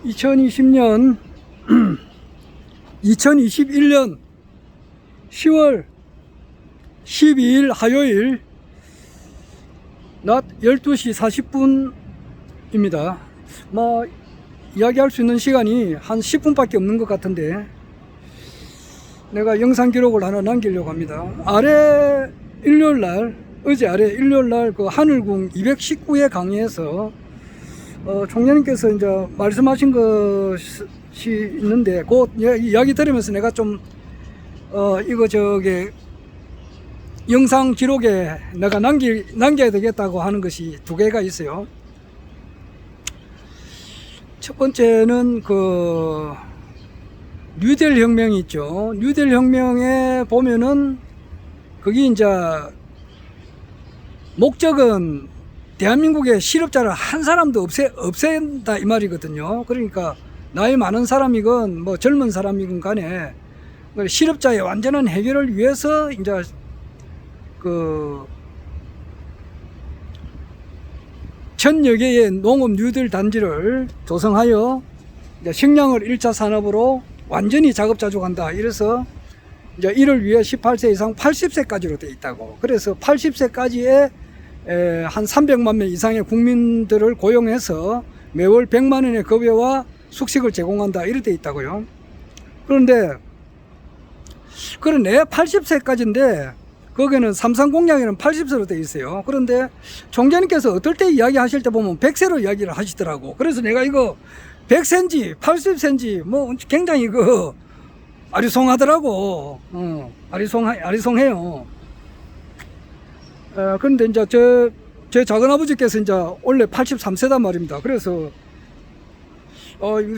2020년 2021년 10월 12일 화요일 낮 12시 40분입니다. 뭐 이야기할 수 있는 시간이 한 10분밖에 없는 것 같은데 내가 영상 기록을 하나 남기려고 합니다. 어제 일요일날 그 하늘궁 219회 강의에서 총장님께서 이제 말씀하신 것이 있는데 그 이야기 들으면서 내가 좀 영상 기록에 내가 남겨야 되겠다고 하는 것이 두 개가 있어요. 첫 번째는 그 뉴딜 혁명이 있죠. 뉴딜 혁명에 보면은 거기 이제 목적은 대한민국의 실업자를 한 사람도 없앤다 이 말이거든요. 그러니까 나이 많은 사람이건 뭐 젊은 사람이건 간에 실업자의 완전한 해결을 위해서 이제 그 1000여 개의 농업 뉴딜 단지를 조성하여 이제 식량을 1차 산업으로 완전히 자급자족한다. 이래서 이제 이를 위해 18세 이상 80세까지로 되어 있다고. 그래서 80세까지의 한 300만 명 이상의 국민들을 고용해서 매월 100만 원의 급여와 숙식을 제공한다. 이렇게 되어 있다고요. 그런데 80세까지인데 거기는 삼성공약에는 80세로 되어 있어요. 그런데 총장님께서 어떨 때 이야기하실 때 보면 100세로 이야기를 하시더라고. 그래서 내가 이거 100세인지 80세인지 뭐 굉장히 그 아리송하더라고. 아리송해요. 그런데 이제 제 작은아버지께서 이제 원래 83세단 말입니다. 그래서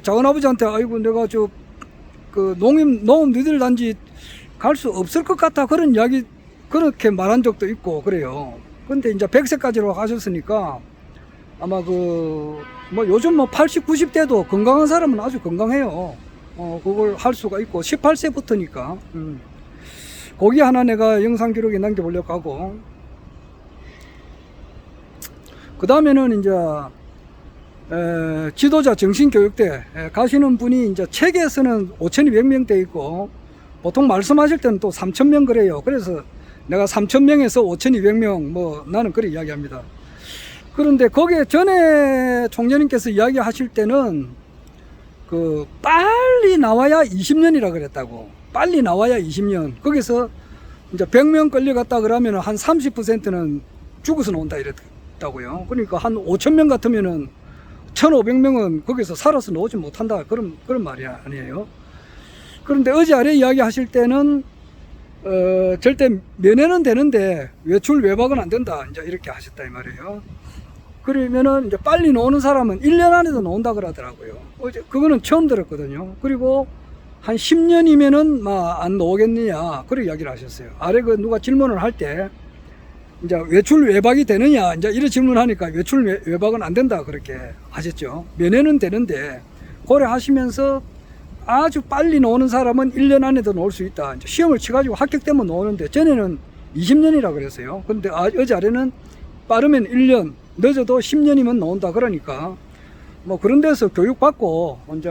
작은아버지한테 아이고 내가 그 농업 뉴딜 단지 갈 수 없을 것 같아 그런 이야기 그렇게 말한 적도 있고 그래요. 근데 이제 100세까지로 가셨으니까 아마 뭐 요즘 80, 90대도 건강한 사람은 아주 건강해요. 그걸 할 수가 있고 18세부터니까. 거기 하나 내가 영상 기록에 남겨보려고 하고, 그 다음에는 이제 지도자 정신교육대 가시는 분이 이제 책에서는 5200명 돼 있고 보통 말씀하실 때는 또 3000명 그래요. 그래서 내가 3000명에서 5200명 뭐 나는 그렇게 이야기합니다. 그런데 거기에 전에 총장님께서 이야기하실 때는 그 빨리 나와야 20년이라 그랬다고. 빨리 나와야 20년. 거기서 이제 100명 끌려갔다 그러면 한 30%는 죽어서 나온다 이랬다고요. 그러니까 한 5000명 같으면은 1500명은 거기서 살아서 나오지 못한다. 그런 말이 아니에요. 그런데 어제 아래 이야기 하실 때는 절대 면회는 되는데 외출 외박은 안 된다. 이제 이렇게 하셨다 이 말이에요. 그러면은 이제 빨리 나오는 사람은 1년 안에도 나온다 그러더라고요. 어제 그거는 처음 들었거든요. 그리고 한 10년이면은 안 나오겠느냐 그런 이야기를 하셨어요. 아래 누가 질문을 할 때 이제 외출 외박이 되느냐 이제 이런 질문하니까 외출 외박은 안 된다 그렇게 하셨죠. 면회는 되는데 고려하시면서 아주 빨리 나오는 사람은 1년 안에도 나올 수 있다. 이제 시험을 치가지고 합격되면 나오는데 전에는 20년이라 그랬어요. 근데 어제 아래는 빠르면 1년, 늦어도 10년이면 나온다. 그러니까 뭐 그런 데서 교육받고 이제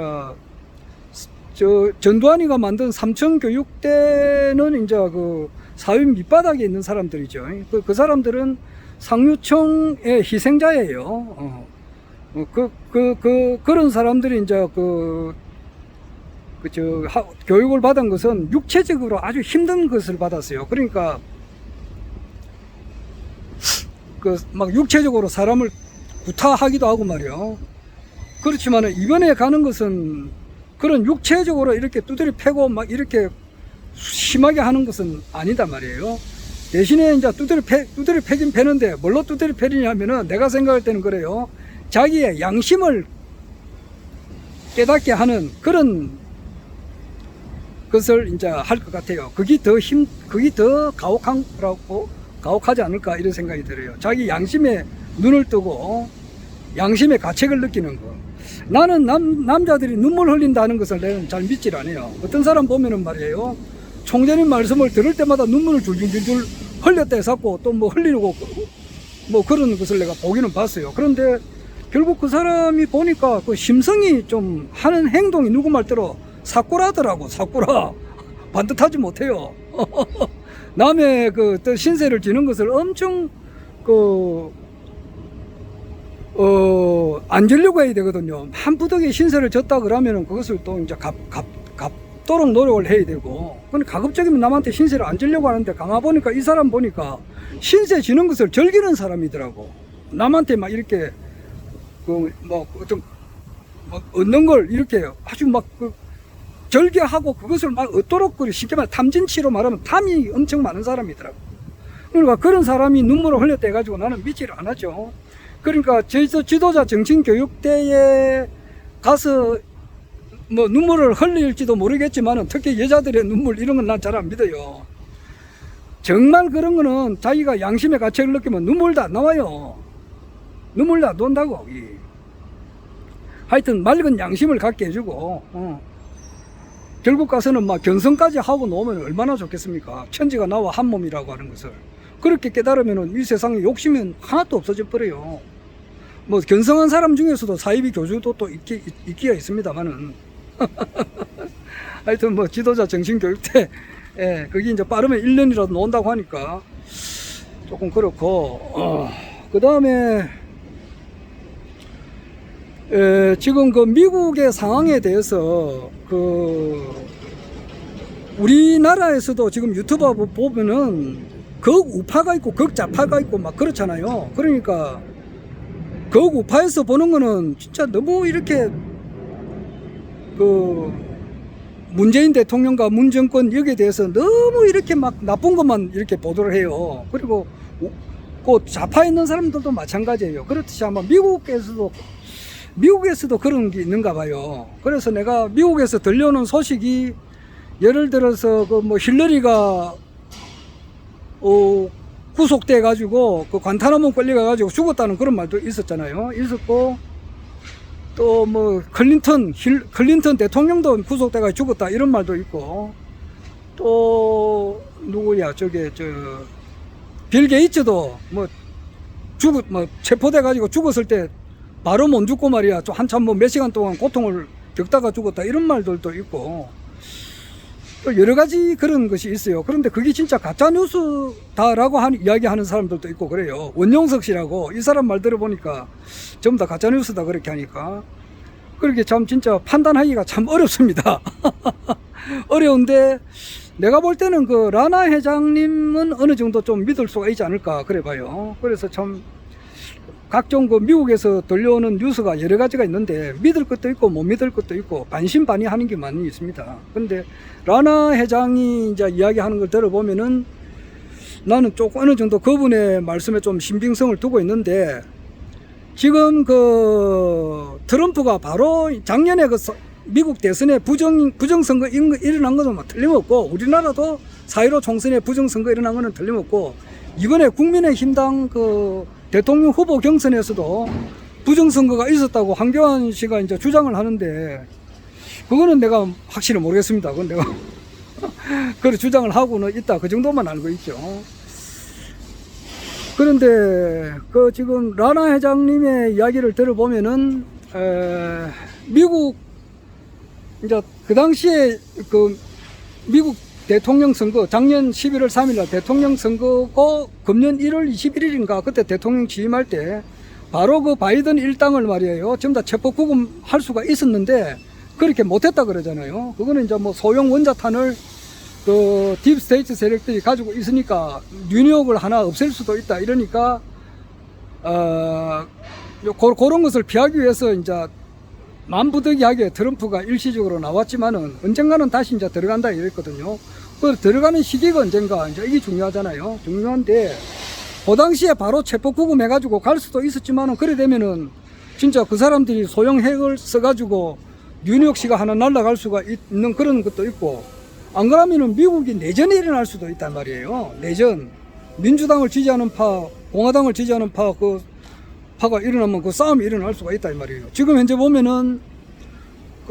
전두환이가 만든 삼천교육대는 이제 그 사회 밑바닥에 있는 사람들이죠. 그 사람들은 상류층의 희생자예요. 그런 사람들이 이제 교육을 받은 것은 육체적으로 아주 힘든 것을 받았어요. 그러니까 막 육체적으로 사람을 구타하기도 하고 말이요. 그렇지만 이번에 가는 것은 그런 육체적으로 이렇게 두드려 패고 막 이렇게 심하게 하는 것은 아니다 말이에요. 대신에 이제 두드려 패긴 패는데 뭘로 두드려 패리냐면은 내가 생각할 때는 그래요. 자기의 양심을 깨닫게 하는 그런 것을 이제 할 것 같아요. 그게 더 가혹하지 않을까 이런 생각이 들어요. 자기 양심에 눈을 뜨고 양심의 가책을 느끼는 거. 나는 남자들이 눈물 흘린다는 것을 나는 잘 믿질 않아요. 어떤 사람 보면은 말이에요. 총장님 말씀을 들을 때마다 눈물을 줄줄줄줄 흘렸다 해서 또 뭐 흘리고 뭐 그런 것을 내가 보기는 봤어요. 그런데 결국 그 사람이 보니까 그 심성이 좀 하는 행동이 누구 말대로 사꾸라더라고. 사꾸라. 반듯하지 못해요. 남의 그 신세를 지는 것을 엄청 안 지려고 해야 되거든요. 한 부덕에 신세를 졌다 그러면은 그것을 또 이제 갚도록 노력을 해야 되고. 근데 가급적이면 남한테 신세를 안 지려고 하는데 가만 보니까 이 사람 보니까 신세 지는 것을 즐기는 사람이더라고. 남한테 막 이렇게 좀 얻는 걸 이렇게 아주 절개하고 그것을 막 얻도록 쉽게 말해 탐진치로 말하면 탐이 엄청 많은 사람이더라고. 그러니까 그런 사람이 눈물을 흘렸다 해가지고 나는 믿지를 않았죠. 그러니까 지도자 정신교육대에 가서 뭐 눈물을 흘릴지도 모르겠지만 특히 여자들의 눈물 이런 건 난 잘 안 믿어요. 정말 그런 거는 자기가 양심의 가책을 느끼면 눈물도 안 나와요. 눈물도 안 돈다고. 하여튼 맑은 양심을 갖게 해주고 결국 가서는 막 견성까지 하고 놓으면 얼마나 좋겠습니까? 천지가 나와 한 몸이라고 하는 것을 그렇게 깨달으면 이 세상에 욕심은 하나도 없어져 버려요. 뭐 견성한 사람 중에서도 사이비 교주도 또 있기가 있습니다만은 하여튼 뭐 지도자 정신교육대 그게 이제 빠르면 1년이라도 논다고 하니까 조금 그렇고 그 다음에 지금 그 미국의 상황에 대해서 우리나라에서도 지금 유튜버 보면은 극우파가 있고 극좌파가 있고 막 그렇잖아요. 그러니까 극우파에서 보는 거는 진짜 너무 이렇게 문재인 대통령과 문정권 여기에 대해서 너무 이렇게 막 나쁜 것만 이렇게 보도를 해요. 그리고 그 좌파에 있는 사람들도 마찬가지예요. 그렇듯이 아마 미국에서도 그런 게 있는가 봐요. 그래서 내가 미국에서 들려오는 소식이 예를 들어서 힐러리가 구속돼 가지고 관타나모 끌려가 가지고 죽었다는 그런 말도 있었잖아요. 있었고 또 클린턴 대통령도 구속돼 가지고 죽었다 이런 말도 있고 또 누구야 빌 게이츠도 체포돼 가지고 죽었을 때 바로 못 죽고 말이야. 또 한참 몇 시간 동안 고통을 겪다가 죽었다 이런 말들도 있고 또 여러 가지 그런 것이 있어요. 그런데 그게 진짜 가짜 뉴스다라고 이야기하는 사람들도 있고 그래요. 원용석 씨라고 이 사람 말 들어보니까 전부 다 가짜 뉴스다 그렇게 하니까 그렇게 참 진짜 판단하기가 참 어렵습니다. 어려운데 내가 볼 때는 라나 회장님은 어느 정도 좀 믿을 수가 있지 않을까 그래 봐요. 그래서 참 각종 미국에서 들려오는 뉴스가 여러 가지가 있는데 믿을 것도 있고 못 믿을 것도 있고 반신반의하는 게 많이 있습니다. 근데 라나 회장이 이제 이야기하는 걸 들어보면은 나는 조금 어느 정도 그분의 말씀에 좀 신빙성을 두고 있는데 지금 트럼프가 바로 작년에 미국 대선에 부정선거 일어난 것은 틀림없고 우리나라도 4.15 총선에 부정선거 일어난 것은 틀림없고 이번에 국민의힘당 대통령 후보 경선에서도 부정선거가 있었다고 황교안 씨가 이제 주장을 하는데 그거는 내가 확실히 모르겠습니다. 그건 내가 그런 주장을 하고는 있다. 그 정도만 알고 있죠. 그런데 지금 라나 회장님의 이야기를 들어보면은 미국 이제 그 당시에 미국 대통령 선거 작년 11월 3일 대통령 선거고 금년 1월 21일인가 그때 대통령 취임할 때 바로 바이든 일당을 말이에요. 전부 다 체포 구금할 수가 있었는데 그렇게 못했다 그러잖아요. 그거는 이제 소형 원자탄을 딥스테이트 세력들이 가지고 있으니까 뉴욕을 하나 없앨 수도 있다 이러니까 그런 것을 피하기 위해서 이제 만부득이하게 트럼프가 일시적으로 나왔지만은 언젠가는 다시 이제 들어간다 이랬거든요. 들어가는 시기가 언젠가 이제 이게 중요하잖아요. 중요한데 그 당시에 바로 체포 구금해가지고 갈 수도 있었지만은 그래 되면은 진짜 그 사람들이 소형 핵을 써가지고 뉴욕시가 하나 날아갈 수가 있는 그런 것도 있고 안 그러면은 미국이 내전이 일어날 수도 있단 말이에요. 내전 민주당을 지지하는 파, 공화당을 지지하는 파가 일어나면 싸움이 일어날 수가 있다 이 말이에요. 지금 현재 보면은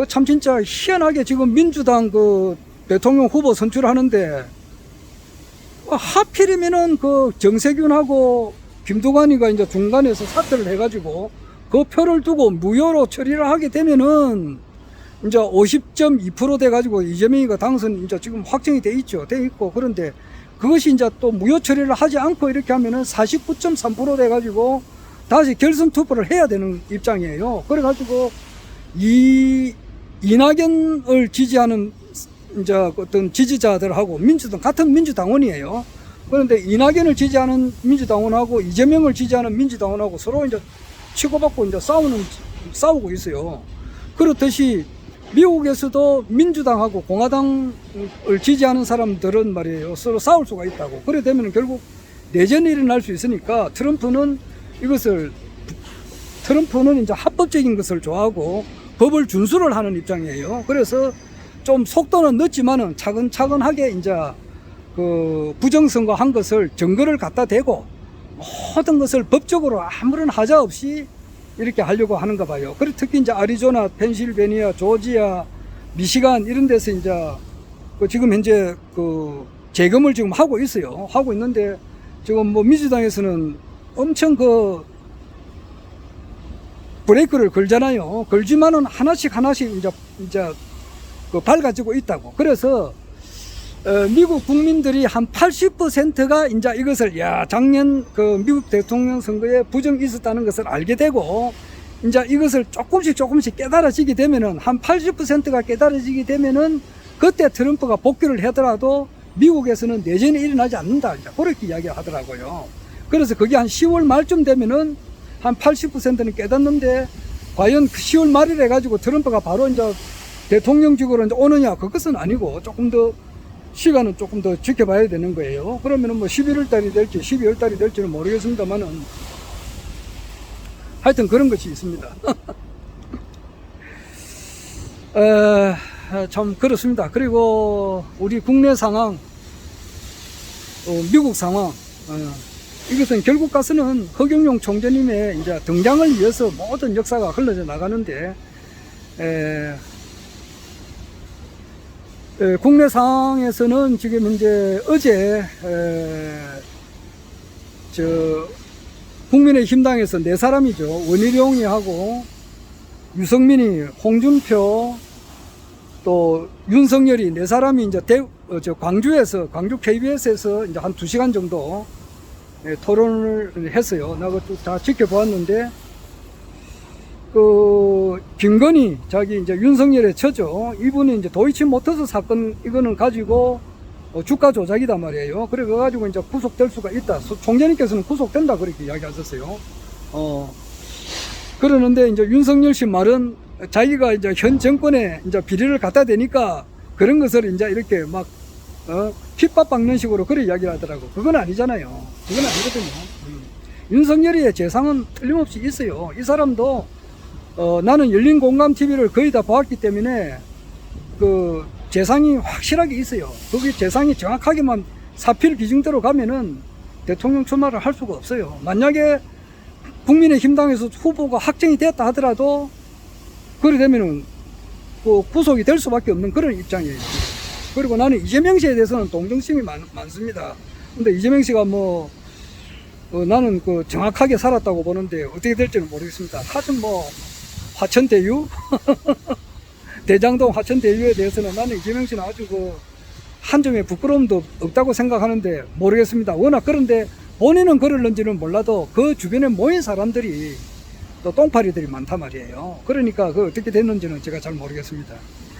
참 진짜 희한하게 지금 민주당 대통령 후보 선출하는데 하필이면은 정세균하고 김두관이가 이제 중간에서 사퇴를 해가지고 그 표를 두고 무효로 처리를 하게 되면은 이제 50.2% 돼가지고 이재명이가 당선 이제 지금 확정이 돼 있죠. 돼 있고. 그런데 그것이 이제 또 무효 처리를 하지 않고 이렇게 하면은 49.3% 돼가지고 다시 결선 투표를 해야 되는 입장이에요. 그래가지고 이낙연을 지지하는 이제 어떤 지지자들하고 민주당 같은 민주당원이에요. 그런데 이낙연을 지지하는 민주당원하고 이재명을 지지하는 민주당원하고 서로 이제 치고받고 이제 싸우고 있어요. 그렇듯이 미국에서도 민주당하고 공화당을 지지하는 사람들은 말이에요. 서로 싸울 수가 있다고. 그래 되면 결국 내전이 일어날 수 있으니까 트럼프는 이제 합법적인 것을 좋아하고 법을 준수를 하는 입장이에요. 그래서 좀 속도는 늦지만은 차근차근하게 이제 그 부정선거 한 것을 증거를 갖다 대고 모든 것을 법적으로 아무런 하자 없이 이렇게 하려고 하는가 봐요. 그리고 특히 이제 아리조나, 펜실베니아, 조지아, 미시간 이런 데서 이제 지금 현재 그 재검을 지금 하고 있어요. 하고 있는데 지금 뭐 민주당에서는 엄청 그 브레이크를 걸잖아요. 걸지만은 하나씩 이제 그 밝아지고 있다고. 그래서 미국 국민들이 한 80%가 이제 이것을 작년 그 미국 대통령 선거에 부정이 있었다는 것을 알게 되고 이제 이것을 조금씩 깨달아지게 되면은 한 80%가 깨달아지게 되면은 그때 트럼프가 복귀를 하더라도 미국에서는 내전이 일어나지 않는다. 이제 그렇게 이야기를 하더라고요. 그래서 그게 한 10월 말쯤 되면은 한 80%는 깨닫는데 과연 그 10월 말이라 해가지고 트럼프가 바로 이제 대통령직으로 이제 오느냐 그것은 아니고 시간은 조금 더 지켜봐야 되는 거예요. 그러면은 뭐 11월 달이 될지 12월 달이 될지는 모르겠습니다만은 하여튼 그런 것이 있습니다. 참 그렇습니다. 그리고 우리 국내 상황, 미국 상황, 이것은 결국 가서는 허경영 총재님의 이제 등장을 위해서 모든 역사가 흘러져 나가는데, 국내 상황에서는 지금 현재 어제 국민의힘당에서 네 사람이죠. 원희룡이 하고 유성민이, 홍준표, 또 윤석열이 네 사람이 이제 광주 KBS에서 이제 한 2시간 정도 토론을 했어요. 나 그것도 다 지켜보았는데, 김건희, 이제 윤석열의 처죠. 이분이 이제 도이치모터스 사건, 이거는 가지고, 주가 조작이다 말이에요. 그래가지고 이제 구속될 수가 있다. 총재님께서는 구속된다. 그렇게 이야기하셨어요. 그러는데 이제 윤석열 씨 말은 자기가 이제 현 정권에 이제 비리를 갖다 대니까 그런 것을 이제 이렇게 막, 핍박받는 식으로 그런 이야기를 하더라고. 그건 아니잖아요. 그건 아니거든요. 윤석열의 재상은 틀림없이 있어요. 이 사람도 나는 열린공감TV를 거의 다 보았기 때문에 그 재상이 확실하게 있어요. 거기 재상이 정확하게만 사필 기준대로 가면은 대통령 출마를 할 수가 없어요. 만약에 국민의힘당에서 후보가 확정이 됐다 하더라도 그래 되면은 그 구속이 될 수밖에 없는 그런 입장이에요. 그리고 나는 이재명 씨에 대해서는 동정심이 많습니다. 근데 이재명 씨가 나는 그 정확하게 살았다고 보는데 어떻게 될지는 모르겠습니다. 하여튼 화천대유 대장동 화천대유에 대해서는 나는 이재명 씨는 아주 한 점의 부끄러움도 없다고 생각하는데 모르겠습니다. 워낙 그런데 본인은 그럴는지는 몰라도 그 주변에 모인 사람들이 또 똥파리들이 많단 말이에요. 그러니까 어떻게 됐는지는 제가 잘 모르겠습니다.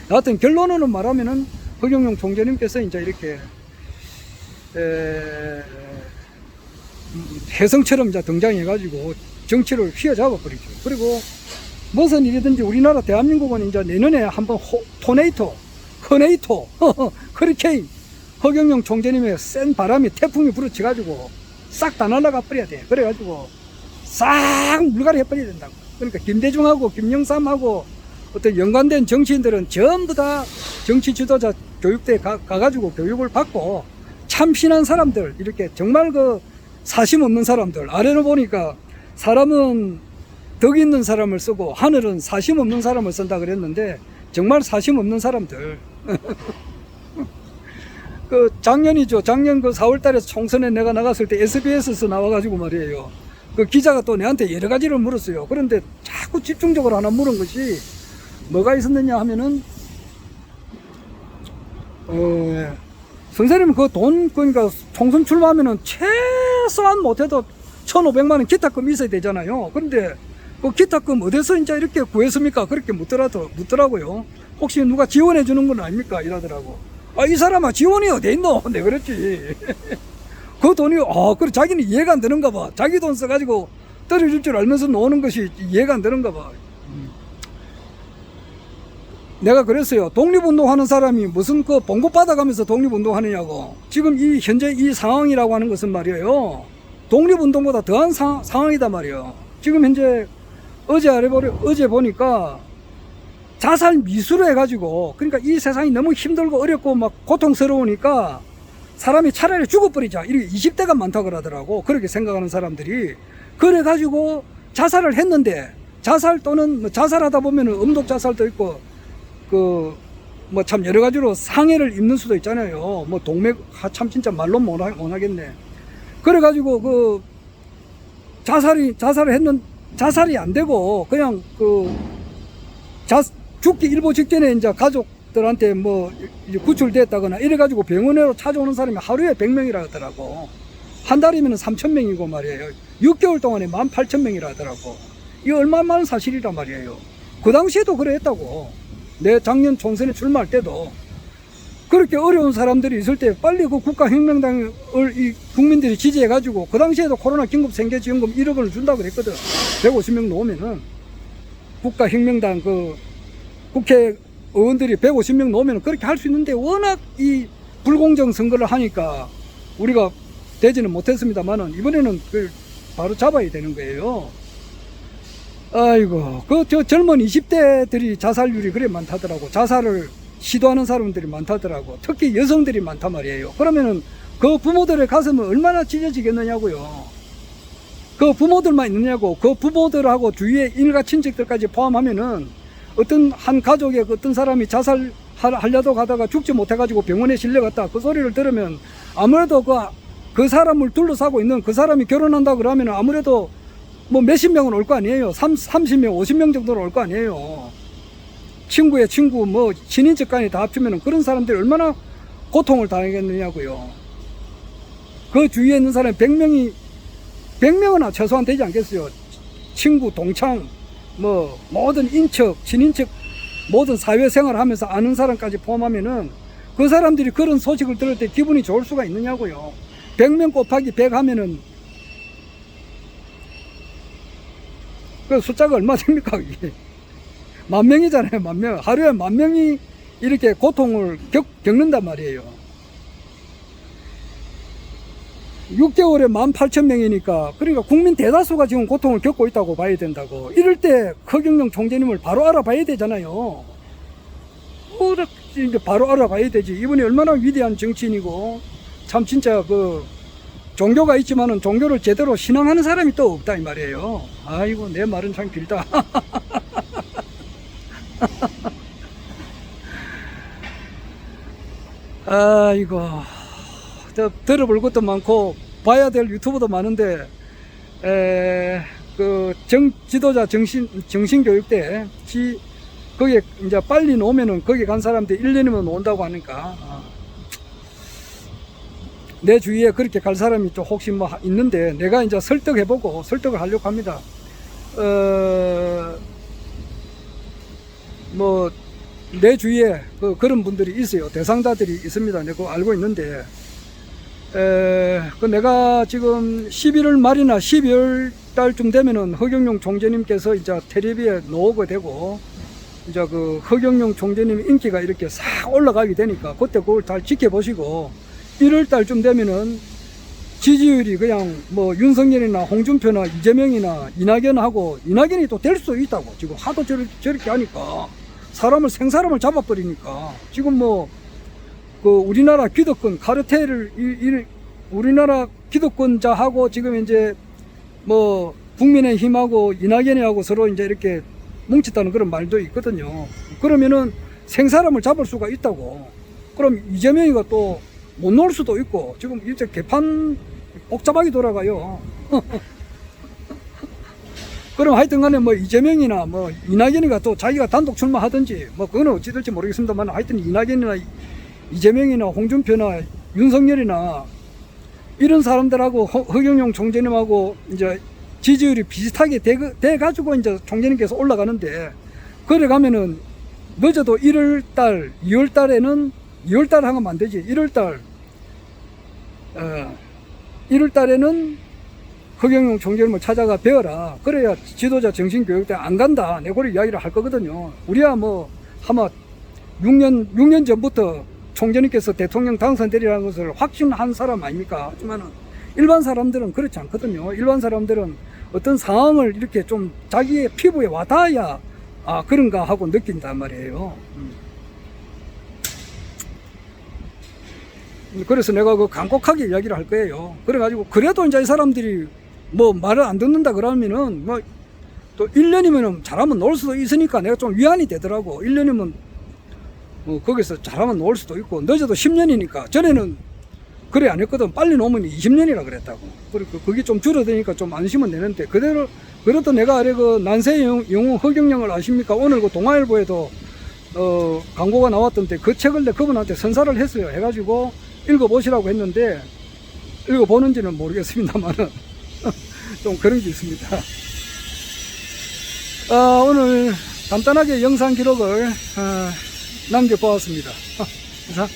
하여튼 결론으로 말하면은 허경영 총재님께서 이제 이렇게 혜성처럼 이제 등장해가지고 정치를 휘어잡아 버리죠. 그리고 무슨 일이든지 우리나라 대한민국은 이제 내년에 한번 허네이토, 허리케인, 허경영 총재님의 센 바람이 태풍이 불어치가지고 싹 다 날아가 버려야 돼. 그래가지고 싹 물갈이 해버려야 된다고. 그러니까 김대중하고 김영삼하고 어떤 연관된 정치인들은 전부 다 정치 지도자 교육대에 가가지고 교육을 받고 참신한 사람들, 이렇게 정말 사심 없는 사람들, 아래로 보니까 사람은 덕 있는 사람을 쓰고 하늘은 사심 없는 사람을 쓴다 그랬는데 정말 사심 없는 사람들. 작년이죠. 작년 4월 달에 총선에 내가 나갔을 때 SBS에서 나와가지고 말이에요. 그 기자가 또 내한테 여러 가지를 물었어요. 그런데 자꾸 집중적으로 하나 물은 것이 뭐가 있었느냐 하면은, 선생님 그 돈, 그러니까 총선 출마하면은 최소한 못해도 1,500만 원 기타금 있어야 되잖아요. 그런데 그 기타금 어디서 이제 이렇게 구했습니까? 그렇게 묻더라고요. 혹시 누가 지원해 주는 건 아닙니까? 이러더라고. 아, 이 사람아, 지원이 어디 있노? 내 그랬지. 그 돈이, 그래, 자기는 이해가 안 되는가 봐. 자기 돈 써가지고 떨어질 줄 알면서 노는 것이 이해가 안 되는가 봐. 내가 그랬어요. 독립운동하는 사람이 무슨 그 봉급 받아가면서 독립운동하느냐고. 지금 이 현재 이 상황이라고 하는 것은 말이에요. 독립운동보다 더한 상황이다 말이에요. 지금 현재 어제 보니까 자살 미수로 해가지고, 그러니까 이 세상이 너무 힘들고 어렵고 막 고통스러우니까 사람이 차라리 죽어버리자, 이렇게 20대가 많다 그러더라고. 그렇게 생각하는 사람들이. 그래가지고 자살을 했는데, 자살 또는 뭐 자살하다 보면은 음독 자살도 있고, 뭐 참 여러 가지로 상해를 입는 수도 있잖아요. 뭐 동맥, 참 진짜 말로 못 하겠네. 그래가지고 자살이 안 되고, 그냥 죽기 일보 직전에 이제 가족들한테 뭐 이제 구출됐다거나 이래가지고 병원으로 찾아오는 사람이 하루에 100명이라 하더라고. 한 달이면 3,000명이고 말이에요. 6개월 동안에 18,000명이라 하더라고. 이거 얼마나 많은 사실이란 말이에요. 그 당시에도 그래 했다고. 내 작년 총선에 출마할 때도 그렇게 어려운 사람들이 있을 때 빨리 그 국가혁명당을 이 국민들이 지지해가지고, 그 당시에도 코로나 긴급 생계지원금 1억 원을 준다고 그랬거든. 150명 놓으면은 국가혁명당 국회의원들이 150명 놓으면 그렇게 할 수 있는데, 워낙 이 불공정 선거를 하니까 우리가 되지는 못했습니다만은 이번에는 그걸 바로 잡아야 되는 거예요. 아이고, 저 젊은 20대들이 자살률이 그래 많다더라고. 자살을 시도하는 사람들이 많다더라고. 특히 여성들이 많단 말이에요. 그러면은 그 부모들의 가슴은 얼마나 찢어지겠느냐고요. 그 부모들만 있느냐고. 그 부모들하고 주위의 일가 친척들까지 포함하면은 어떤 한 가족의 어떤 사람이 자살하려고 가다가 죽지 못해가지고 병원에 실려갔다, 그 소리를 들으면 아무래도 그 사람을 둘러싸고 있는 그 사람이 결혼한다 그러면 아무래도 뭐 몇십 명은 올 거 아니에요. 30명, 50명 정도는 올 거 아니에요. 친구의 친구, 뭐 친인척간이 다 합치면 그런 사람들이 얼마나 고통을 당하겠느냐고요. 그 주위에 있는 사람이 100명은 최소한 되지 않겠어요. 친구, 동창, 뭐 모든 인척, 친인척, 모든 사회생활을 하면서 아는 사람까지 포함하면은 그 사람들이 그런 소식을 들을 때 기분이 좋을 수가 있느냐고요. 100명 곱하기 100 하면은 그 숫자가 얼마 됩니까? 이게 10,000명이잖아요. 10,000명. 하루에 10,000명이 이렇게 고통을 겪는단 말이에요. 6개월에 18,000명이니까, 그러니까 국민 대다수가 지금 고통을 겪고 있다고 봐야 된다고. 이럴 때 허경영 총재님을 바로 알아봐야 되잖아요. 이제 바로 알아봐야 되지. 이분이 얼마나 위대한 정치인이고, 참 진짜 종교가 있지만은 종교를 제대로 신앙하는 사람이 또 없다 이 말이에요. 아이고, 내 말은 참 길다. 아이고, 들어볼 것도 많고 봐야 될 유튜브도 많은데, 지도자 정신교육대 거기에 이제 빨리 놓으면은 거기 간 사람들 1년이면 온다고 하니까, 내 주위에 그렇게 갈 사람이 좀 혹시 뭐 있는데 내가 이제 설득해보고 설득을 하려고 합니다. 뭐 내 주위에 그런 분들이 있어요. 대상자들이 있습니다. 내가 그거 알고 있는데, 내가 지금 11월 말이나 12월 달쯤 되면은 허경영 총재님께서 이제 텔레비에 나오게 되고, 이제 허경영 총재님 인기가 이렇게 싹 올라가게 되니까 그때 그걸 잘 지켜보시고, 1월 달쯤 되면은 지지율이 그냥 뭐 윤석열이나 홍준표나 이재명이나 이낙연이 또 될 수 있다고. 지금 하도 저렇게 하니까 사람을 생사람을 잡아버리니까 지금 뭐 우리나라 기득권 카르텔을 우리나라 기득권자하고 지금 이제 뭐 국민의힘하고 이낙연이하고 서로 이제 이렇게 뭉쳤다는 그런 말도 있거든요. 그러면은 생사람을 잡을 수가 있다고. 그럼 이재명이가 또 못 놓을 수도 있고, 지금 이제 개판 복잡하게 돌아가요. 그럼 하여튼 간에 뭐 이재명이나 뭐 이낙연이가 또 자기가 단독 출마하든지 뭐 그거는 어찌 될지 모르겠습니다만 하여튼 이낙연이나 이재명이나 홍준표나 윤석열이나 이런 사람들하고 허경영 총재님하고 이제 지지율이 비슷하게 돼 가지고 이제 총재님께서 올라가는데 그래 가면은 늦어도 1월달, 2월달에는 2월달 하면 안 되지. 1월달에는 허경영 총재님을 찾아가 배워라. 그래야 지도자 정신교육대 안 간다. 내가 그렇게 이야기를 할 거거든요. 우리야 뭐 아마 6년 전부터 총재님께서 대통령 당선되리라는 것을 확신한 사람 아닙니까? 하지만 일반 사람들은 그렇지 않거든요. 일반 사람들은 어떤 상황을 이렇게 좀 자기의 피부에 와닿아야 그런가 하고 느낀단 말이에요. 그래서 내가 그 간곡하게 이야기를 할 거예요. 그래가지고 그래도 이제 이 사람들이 뭐 말을 안 듣는다 그러면은 뭐 또 1년이면은 잘하면 놓을 수도 있으니까 내가 좀 위안이 되더라고. 1년이면 뭐 거기서 잘하면 놓을 수도 있고 늦어도 10년이니까 전에는 그래 안 했거든. 빨리 놓으면 20년이라 그랬다고. 그리고 그게 좀 줄어드니까 좀 안심은 되는데 그대로 그래도 내가 아래 그 난세의 영웅 허경영을 아십니까? 오늘 그 동아일보에도 광고가 나왔던데 그 책을 내 그분한테 선사를 했어요. 해가지고 읽어보시라고 했는데 읽어보는지는 모르겠습니다만은 좀 그런 게 있습니다. 오늘 간단하게 영상 기록을 남겨보았습니다. 이상.